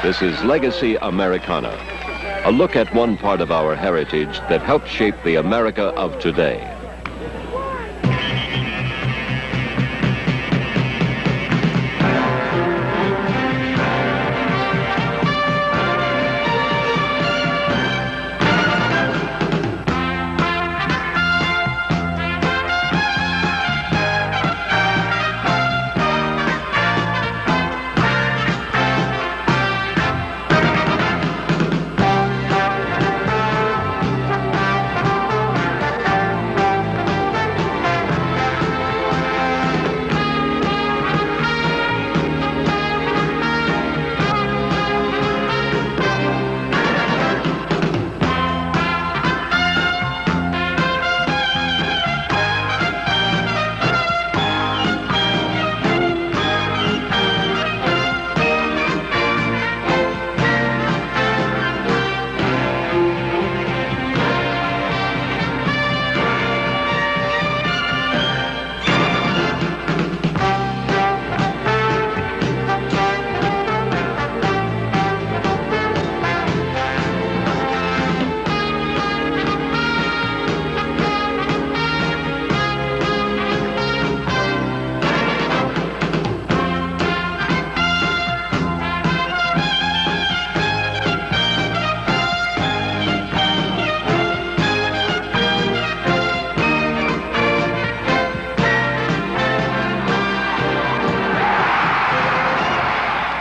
This is Legacy Americana, a look at one part of our heritage that helped shape the America of today.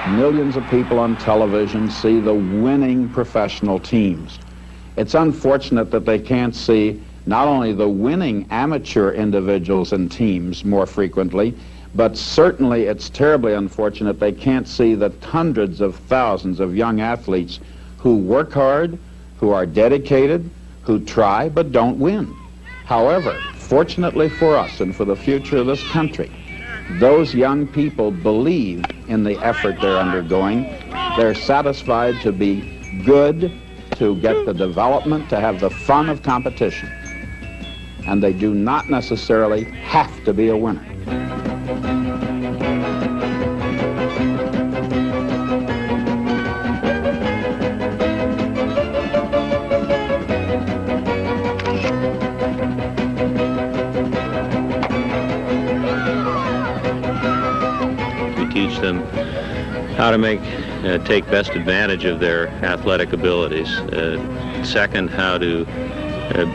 Millions of people on television see the winning professional teams. It's unfortunate that they can't see not only the winning amateur individuals and teams more frequently, but certainly it's terribly unfortunate they can't see the hundreds of thousands of young athletes who work hard, who are dedicated, who try but don't win. However, fortunately for us and for the future of this country, those young people believe in the effort they're undergoing. They're satisfied to be good, to get the development, to have the fun of competition. And they do not necessarily have to be a winner. Teach them how to take best advantage of their athletic abilities. Second, how to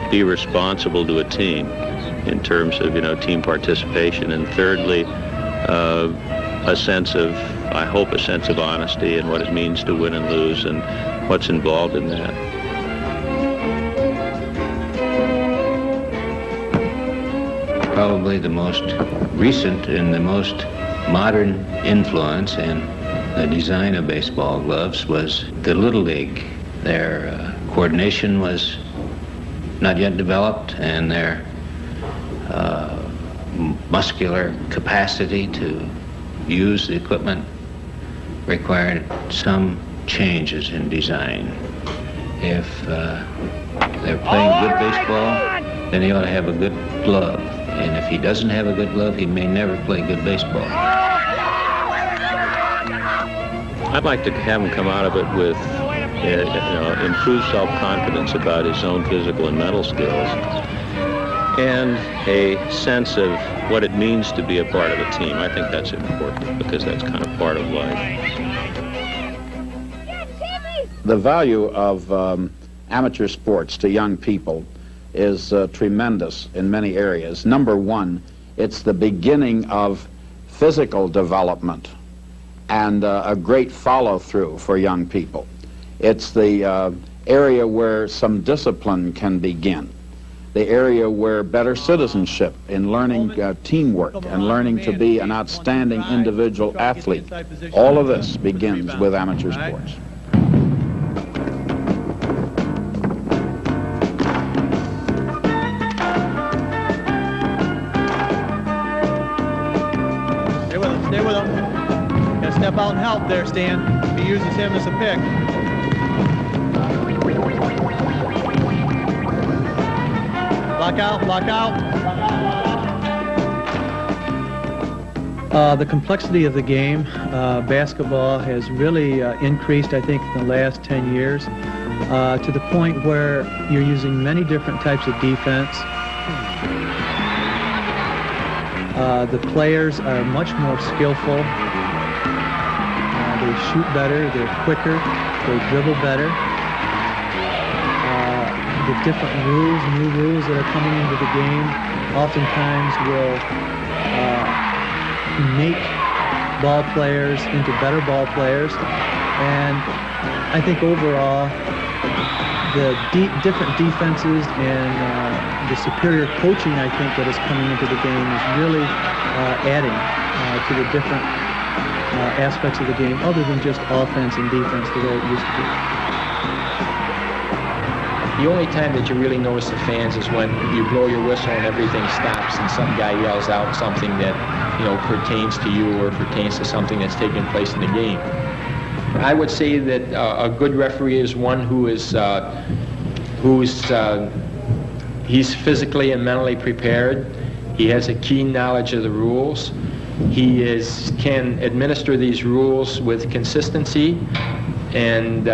be responsible to a team in terms of, team participation. And thirdly, a sense of, I hope, a sense of honesty and what it means to win and lose and what's involved in that. Probably the most recent and the most modern influence in the design of baseball gloves was the Little League. Their coordination was not yet developed, and their muscular capacity to use the equipment required some changes in design. If they're playing good baseball, then he ought to have a good glove. And if he doesn't have a good glove, he may never play good baseball. I'd like to have him come out of it with improved self-confidence about his own physical and mental skills, and a sense of what it means to be a part of a team. I think that's important because that's kind of part of life. The value of amateur sports to young people is tremendous in many areas. Number one, it's the beginning of physical development and a great follow-through for young people. It's the area where some discipline can begin, the area where better citizenship in learning teamwork and learning to be an outstanding individual athlete. All of this begins with amateur sports. Stay with him. Gotta step out and help there, Stan. He uses him as a pick. Block out, block out. The complexity of the game, basketball has really increased, I think, in the last 10 years to the point where you're using many different types of defense. The players are much more skillful. They shoot better, they're quicker, they dribble better. The different rules, new rules that are coming into the game, oftentimes will make ball players into better ball players. And I think overall, the different defenses and the superior coaching, I think, that is coming into the game is really adding to the different aspects of the game, other than just offense and defense the way it used to be. The only time that you really notice the fans is when you blow your whistle and everything stops and some guy yells out something that, you know, pertains to you or pertains to something that's taking place in the game. I would say that a good referee is one who is he's physically and mentally prepared. He has a keen knowledge of the rules. He can administer these rules with consistency, and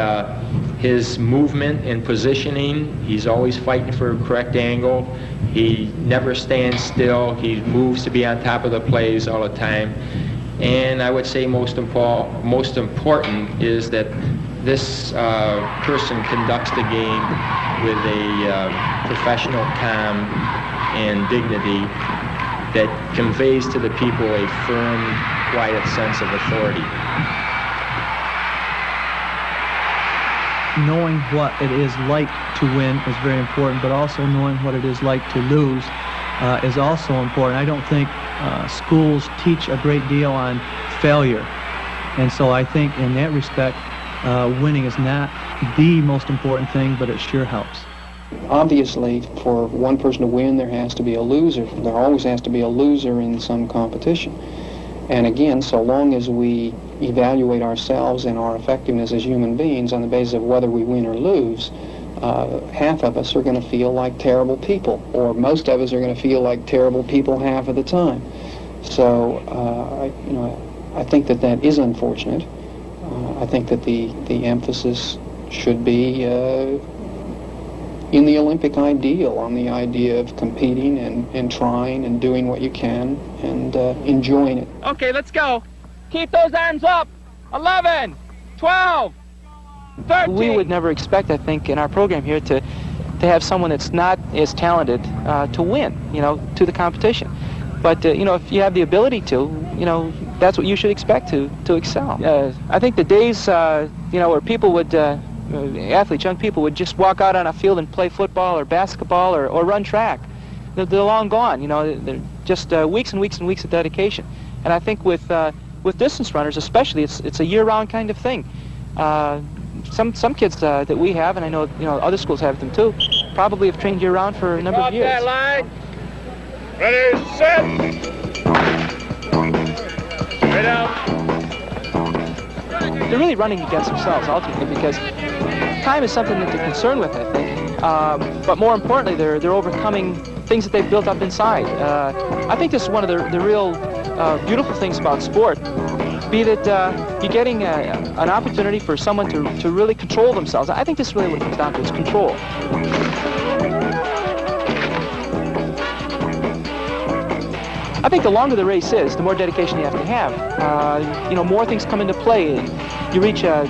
his movement and positioning, he's always fighting for a correct angle. He never stands still. He moves to be on top of the plays all the time. And I would say most important is that this person conducts the game with a professional calm and dignity that conveys to the people a firm, quiet sense of authority. Knowing what it is like to win is very important, but also knowing what it is like to lose is also important. I don't think schools teach a great deal on failure, and so I think in that respect, winning is not the most important thing, but it sure helps. Obviously, for one person to win, there has to be a loser. There always has to be a loser in some competition. And again, so long as we evaluate ourselves and our effectiveness as human beings on the basis of whether we win or lose, half of us are going to feel like terrible people, or most of us are going to feel like terrible people half of the time. So, I think that is unfortunate. I think that the emphasis should be in the Olympic ideal, on the idea of competing and trying and doing what you can and enjoying it. Okay, let's go. Keep those arms up. 11, 12, 13. We would never expect, I think, in our program here to have someone that's not as talented to win, to the competition. But, if you have the ability to, that's what you should expect to excel. I think the days, where people would, athletes, young people would just walk out on a field and play football or basketball or run track, they're long gone. They're just weeks and weeks and weeks of dedication. And I think with distance runners especially, it's a year-round kind of thing. Some kids that we have, and I know other schools have them too, probably have trained year-round for a number of years. That line. Ready, set. Right out. They're really running against themselves ultimately, because time is something that they're concerned with, I think. But more importantly, they're overcoming things that they've built up inside. I think this is one of the real beautiful things about sport, be that you're getting an opportunity for someone to really control themselves. I think this is really what it comes down to, is control. I think the longer the race is, the more dedication you have to have. More things come into play. You reach a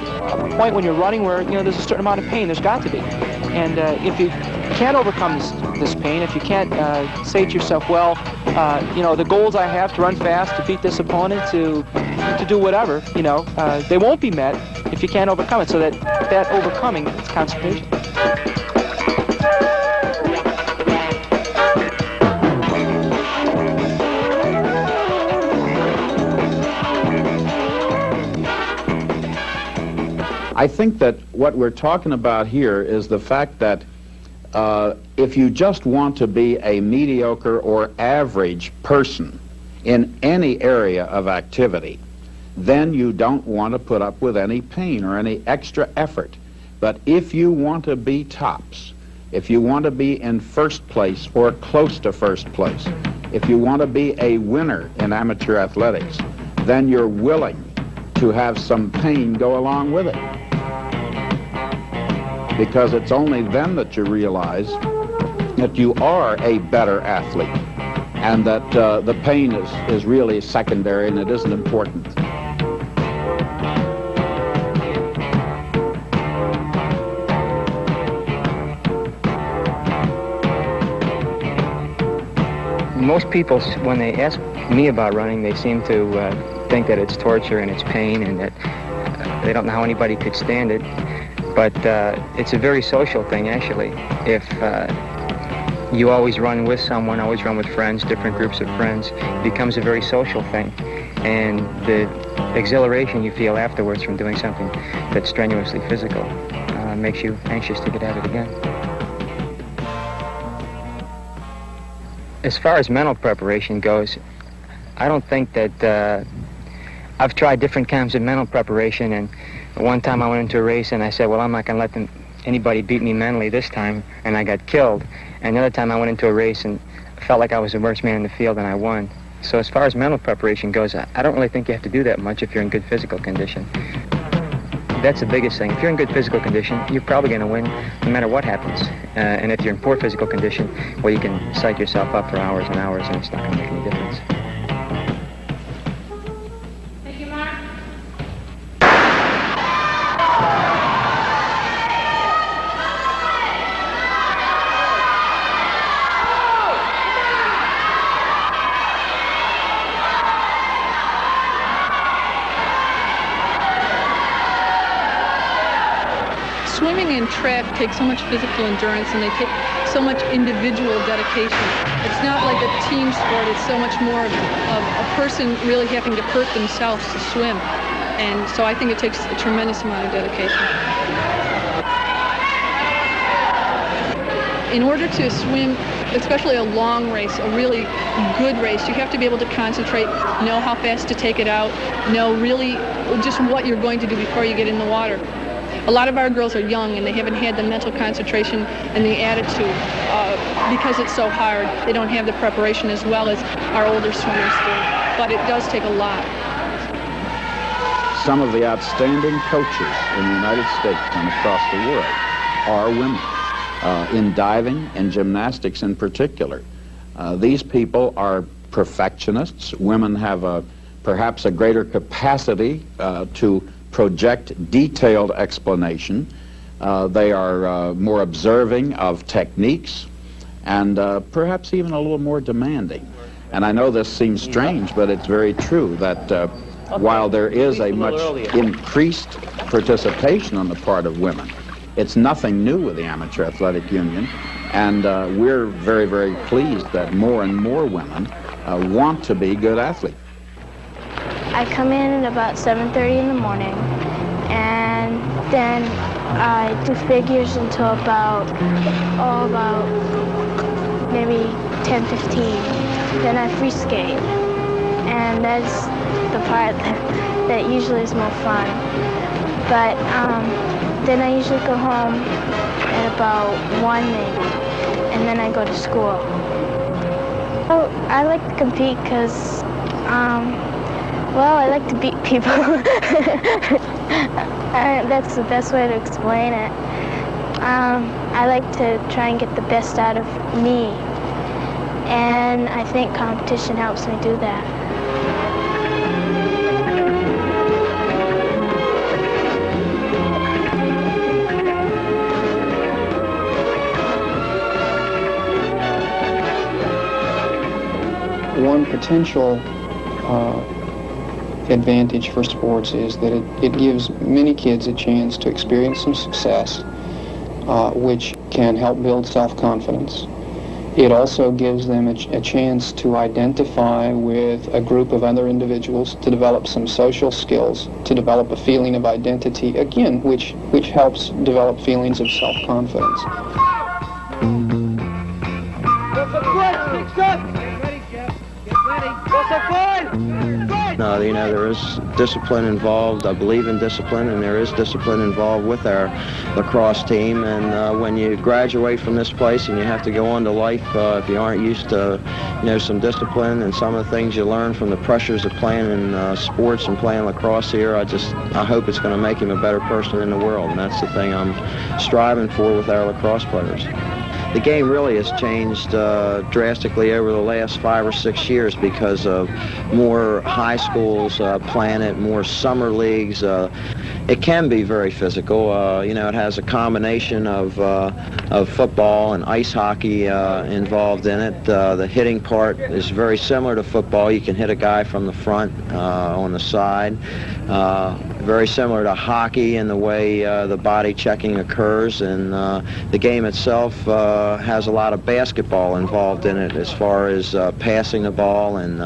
point when you're running where there's a certain amount of pain. There's got to be. And if you can't overcome this pain, if you can't say to yourself, well, the goals I have to run fast, to beat this opponent, to do whatever, they won't be met if you can't overcome it. So that overcoming is concentration. I think that what we're talking about here is the fact that if you just want to be a mediocre or average person in any area of activity, then you don't want to put up with any pain or any extra effort. But if you want to be tops, if you want to be in first place or close to first place, If you want to be a winner in amateur athletics, then you're willing to have some pain go along with it. Because it's only then that you realize that you are a better athlete and that the pain is really secondary and it isn't important. Most people, when they ask me about running, they seem to think that it's torture and it's pain and that they don't know how anybody could stand it. But it's a very social thing, actually. If you always run with someone, always run with friends, different groups of friends, it becomes a very social thing. And the exhilaration you feel afterwards from doing something that's strenuously physical makes you anxious to get at it again. As far as mental preparation goes, I don't think that I've tried different kinds of mental preparation, and one time I went into a race and I said, well, I'm not going to let anybody beat me mentally this time, and I got killed. And another time I went into a race and felt like I was the worst man in the field and I won. So as far as mental preparation goes, I don't really think you have to do that much if you're in good physical condition. That's the biggest thing. If you're in good physical condition, you're probably going to win no matter what happens. And if you're in poor physical condition, well, you can psych yourself up for hours and hours and it's not going to make any difference. Thank you, Mark. Swimming and track take so much physical endurance and they take so much individual dedication. It's not like a team sport, it's so much more of a person really having to hurt themselves to swim. And so I think it takes a tremendous amount of dedication. In order to swim, especially a long race, a really good race, you have to be able to concentrate, know how fast to take it out, know really just what you're going to do before you get in the water. A lot of our girls are young and they haven't had the mental concentration and the attitude because it's so hard. They don't have the preparation as well as our older swimmers do, but it does take a lot. Some of the outstanding coaches in the United States and across the world are women, in diving and gymnastics in particular. These people are perfectionists. Women have perhaps a greater capacity to project detailed explanation. They are more observing of techniques and perhaps even a little more demanding. And I know this seems strange, but it's very true that while there is a much increased participation on the part of women, it's nothing new with the Amateur Athletic Union. And we're very, very pleased that more and more women want to be good athletes. I come in at about 7:30 in the morning, and then I do figures until about maybe 10:15. Then I free skate, and that's the part that usually is more fun. But then I usually go home at about 1 maybe, and then I go to school. Oh, I like to compete because well, I like to beat people. That's the best way to explain it. I like to try and get the best out of me, and I think competition helps me do that. One potential advantage for sports is that it gives many kids a chance to experience some success, which can help build self-confidence. It also gives them a chance to identify with a group of other individuals, to develop some social skills, to develop a feeling of identity, again, which helps develop feelings of self-confidence. Go for good, good. Get ready, Jeff. Get ready. Go for good. Good. You know, there is discipline involved. I believe in discipline, and there is discipline involved with our lacrosse team. And when you graduate from this place and you have to go on to life, if you aren't used to, you know, some discipline and some of the things you learn from the pressures of playing in sports and playing lacrosse here, I hope it's going to make him a better person in the world. And that's the thing I'm striving for with our lacrosse players. The game really has changed drastically over the last 5 or 6 years because of more high schools playing it, more summer leagues. It can be very physical. You know, it has a combination of football and ice hockey involved in it. The hitting part is very similar to football. You can hit a guy from the front, on the side. Very similar to hockey in the way the body checking occurs, and the game itself has a lot of basketball involved in it as far as passing the ball, and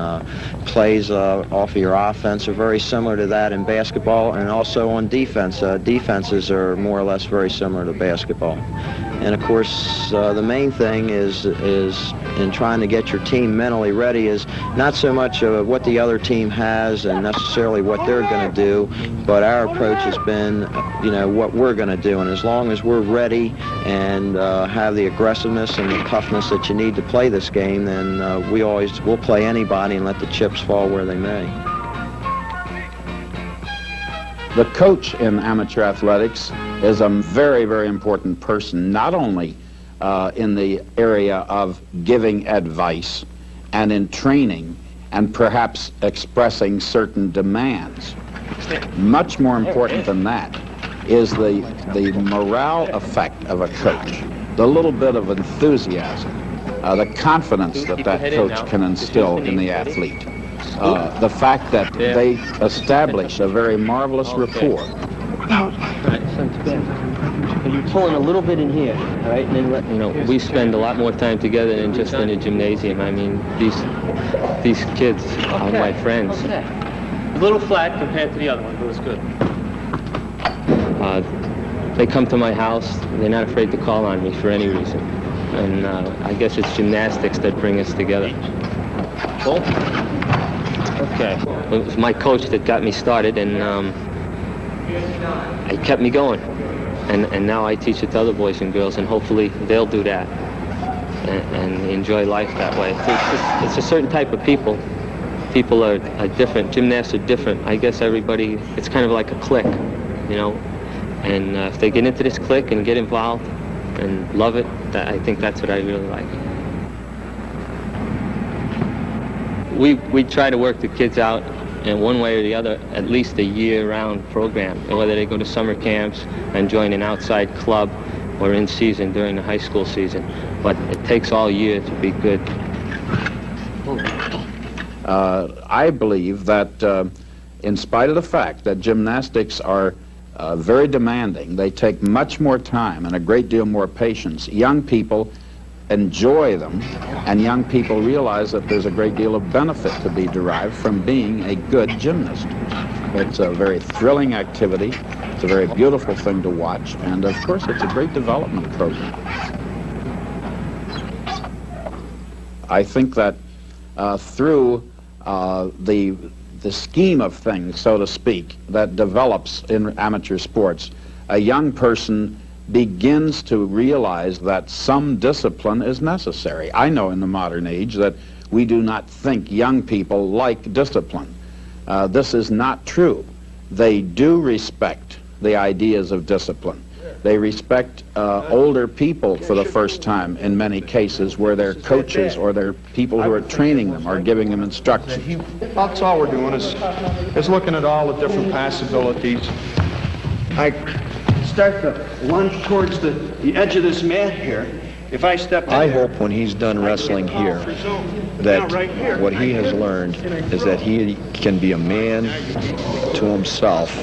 plays off of your offense are very similar to that in basketball, and also on defense. Defenses are more or less very similar to basketball. And of course, the main thing is in trying to get your team mentally ready is not so much what the other team has and necessarily what they're going to do, but our approach has been, you know, what we're going to do. And as long as we're ready and have the aggressiveness and the toughness that you need to play this game, then we'll play anybody and let the chips fall where they may. The coach in amateur athletics is a very, very important person, not only in the area of giving advice and in training and perhaps expressing certain demands. Much more important than that is the morale effect of a coach, the little bit of enthusiasm, the confidence that coach can instill in the athlete. The fact that they establish a very marvelous rapport. You're pulling a little bit in here, all right? And then you know, we spend a lot more time together than just in a gymnasium. I mean, these kids are my friends. A little flat compared to the other one, but it was good. They come to my house. They're not afraid to call on me for any reason. And I guess it's gymnastics that bring us together. Cool. Okay. It was my coach that got me started, and it kept me going. And now I teach it to other boys and girls, and hopefully they'll do that and enjoy life that way. It's a certain type of people. People are different. Gymnasts are different. I guess everybody, it's kind of like a clique, you know. And if they get into this clique and get involved and love it, I think that's what I really like. We try to work the kids out in one way or the other, at least a year-round program, whether they go to summer camps and join an outside club or in season during the high school season. But it takes all year to be good. I believe that in spite of the fact that gymnastics are very demanding, they take much more time and a great deal more patience. Young people enjoy them, and young people realize that there's a great deal of benefit to be derived from being a good gymnast. It's a very thrilling activity. It's a very beautiful thing to watch, and of course it's a great development program. I think that through the scheme of things, so to speak, that develops in amateur sports, a young person begins to realize that some discipline is necessary. I know in the modern age that we do not think young people like discipline. This is not true. They do respect the ideas of discipline. They respect older people for the first time in many cases, where their coaches or their people who are training them are giving them instruction. That's all we're doing is looking at all the different possibilities. I start to lunge towards the edge of this mat here. If I step in I hope when he's done wrestling here that what he has learned is that he can be a man to himself,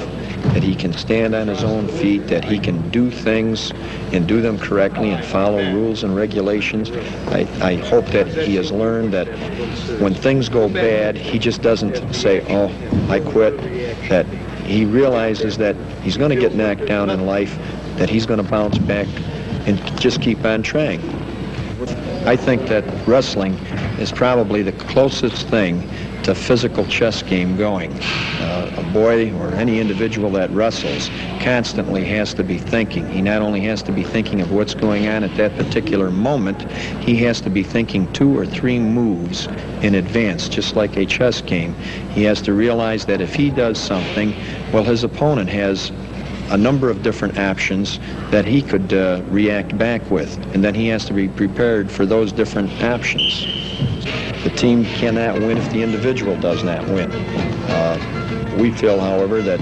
that he can stand on his own feet, that he can do things and do them correctly and follow rules and regulations. I hope that he has learned that when things go bad, he just doesn't say, oh, I quit, that he realizes that he's going to get knocked down in life, that he's going to bounce back and just keep on trying. I think that wrestling is probably the closest thing a physical chess game going. A boy or any individual that wrestles constantly has to be thinking. He not only has to be thinking of what's going on at that particular moment, he has to be thinking 2 or 3 moves in advance, just like a chess game. He has to realize that if he does something, well, his opponent has a number of different options that he could react back with, and then he has to be prepared for those different options. The team cannot win if the individual does not win. We feel, however, that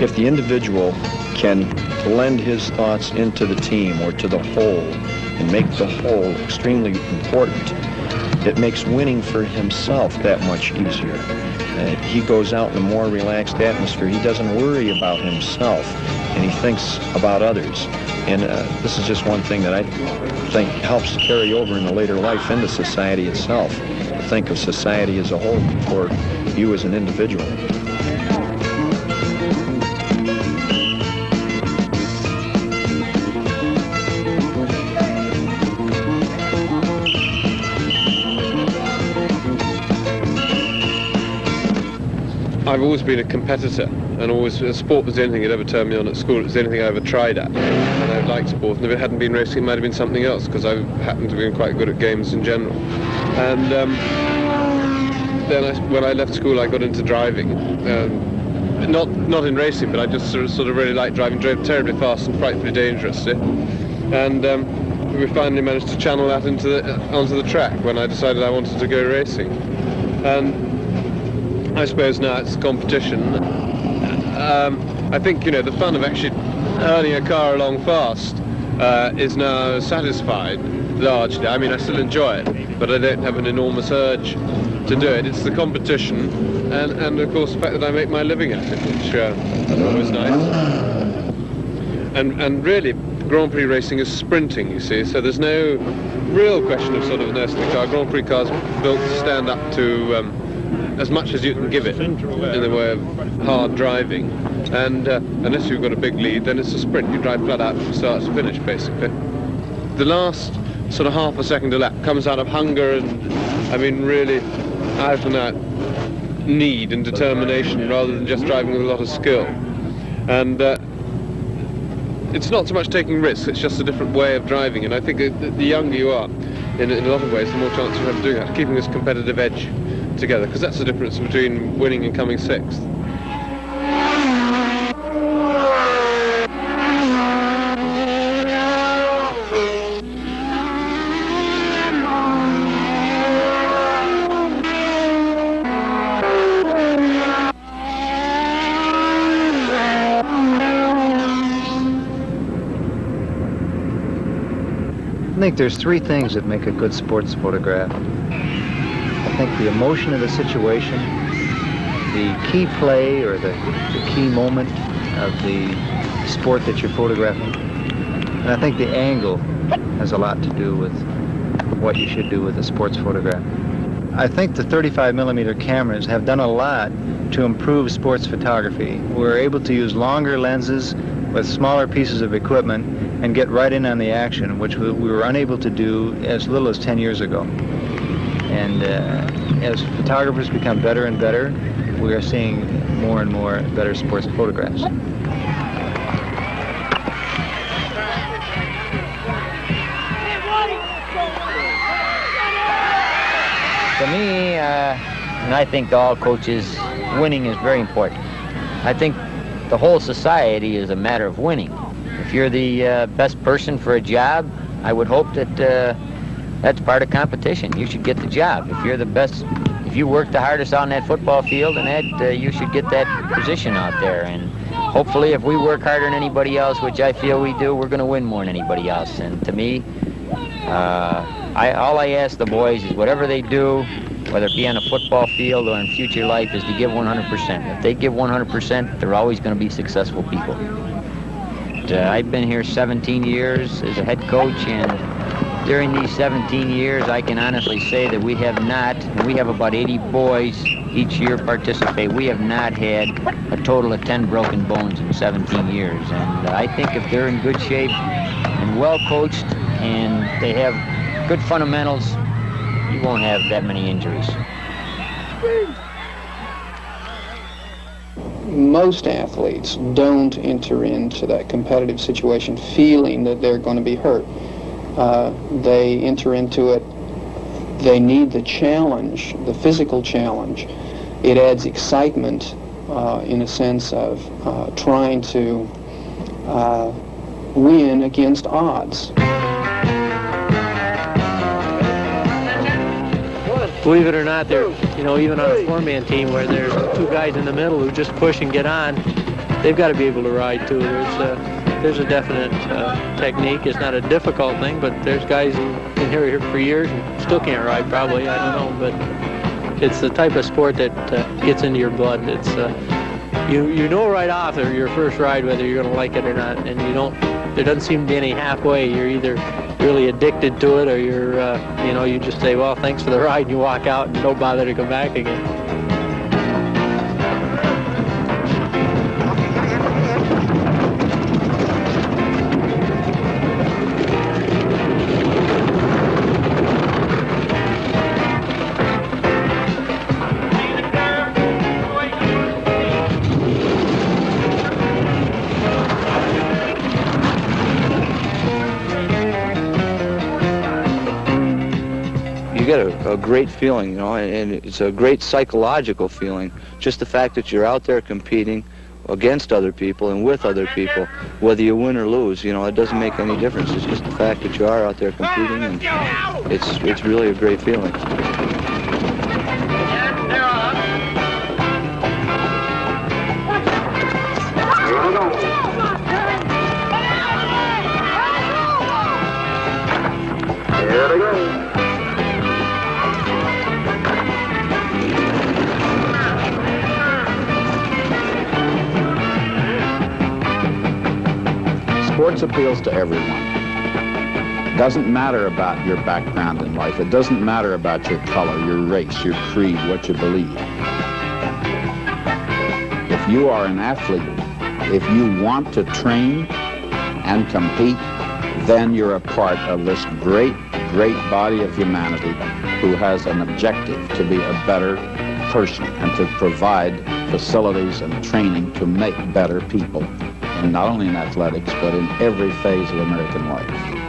if the individual can blend his thoughts into the team or to the whole and make the whole extremely important, it makes winning for himself that much easier. He goes out in a more relaxed atmosphere. He doesn't worry about himself, and he thinks about others. And this is just one thing that I think helps carry over in the later life into society itself. To think of society as a whole before you as an individual. I've always been a competitor, and always sport was the only thing that ever turned me on at school. It was the only thing I ever tried at, and I liked sport. And if it hadn't been racing, it might have been something else, because I happened to be quite good at games in general. And then when I left school, I got into driving. Not in racing, but I just sort of really liked driving. Drove terribly fast and frightfully dangerously. And we finally managed to channel that onto the track when I decided I wanted to go racing. And I suppose now it's competition. I think, the fun of actually earning a car along fast is now satisfied, largely. I mean, I still enjoy it, but I don't have an enormous urge to do it. It's the competition, and of course the fact that I make my living at it, which is always nice. And really, Grand Prix racing is sprinting, you see, so there's no real question of sort of nursing the car. Grand Prix cars built to stand up to as much as you can give it in the way of hard driving, and unless you've got a big lead, then it's a sprint. You drive flat out from start to finish, basically. The last sort of half a second a lap comes out of hunger and, I mean, really out and out need and determination rather than just driving with a lot of skill. And it's not so much taking risks, it's just a different way of driving, and I think the younger you are, in a lot of ways, the more chance you have of doing that, keeping this competitive edge together, because that's the difference between winning and coming sixth. I think there's 3 things that make a good sports photograph. I think the emotion of the situation, the key play or the key moment of the sport that you're photographing, and I think the angle has a lot to do with what you should do with a sports photograph. I think the 35mm cameras have done a lot to improve sports photography. We're able to use longer lenses with smaller pieces of equipment and get right in on the action, which we were unable to do as little as 10 years ago. And as photographers become better and better, we are seeing more and more better sports photographs. To me, and I think to all coaches, winning is very important. I think the whole society is a matter of winning. If you're the best person for a job, I would hope that that's part of competition. You should get the job. If you're the best, if you work the hardest on that football field, and that you should get that position out there. And hopefully, if we work harder than anybody else, which I feel we do, we're going to win more than anybody else. And to me, all I ask the boys is whatever they do, whether it be on a football field or in future life, is to give 100%. If they give 100%, they're always going to be successful people. I've been here 17 years as a head coach, and during these 17 years, I can honestly say that we have about 80 boys each year participate. We have not had a total of 10 broken bones in 17 years. And I think if they're in good shape and well coached and they have good fundamentals, you won't have that many injuries. most athletes don't enter into that competitive situation feeling that they're going to be hurt. They enter into it, they need the challenge, the physical challenge. It adds excitement in a sense of trying to win against odds. Believe it or not, there, you know, even on a four-man team where there's two guys in the middle who just push and get on, they've got to be able to ride too. There's a definite technique. It's not a difficult thing, but there's guys who've been here for years and still can't ride probably, I don't know, but it's the type of sport that gets into your blood. It's you know right off your first ride whether you're going to like it or not, and there doesn't seem to be any halfway. You're either really addicted to it or you're, you just say, well, thanks for the ride, and you walk out and don't bother to come back again. You get a great feeling, and it's a great psychological feeling. Just the fact that you're out there competing against other people and with other people, whether you win or lose, it doesn't make any difference. It's just the fact that you are out there competing, and it's really a great feeling. Sports appeals to everyone. It doesn't matter about your background in life. It doesn't matter about your color, your race, your creed, what you believe. If you are an athlete, if you want to train and compete, then you're a part of this great, great body of humanity who has an objective to be a better person and to provide facilities and training to make better people. And not only in athletics, but in every phase of American life.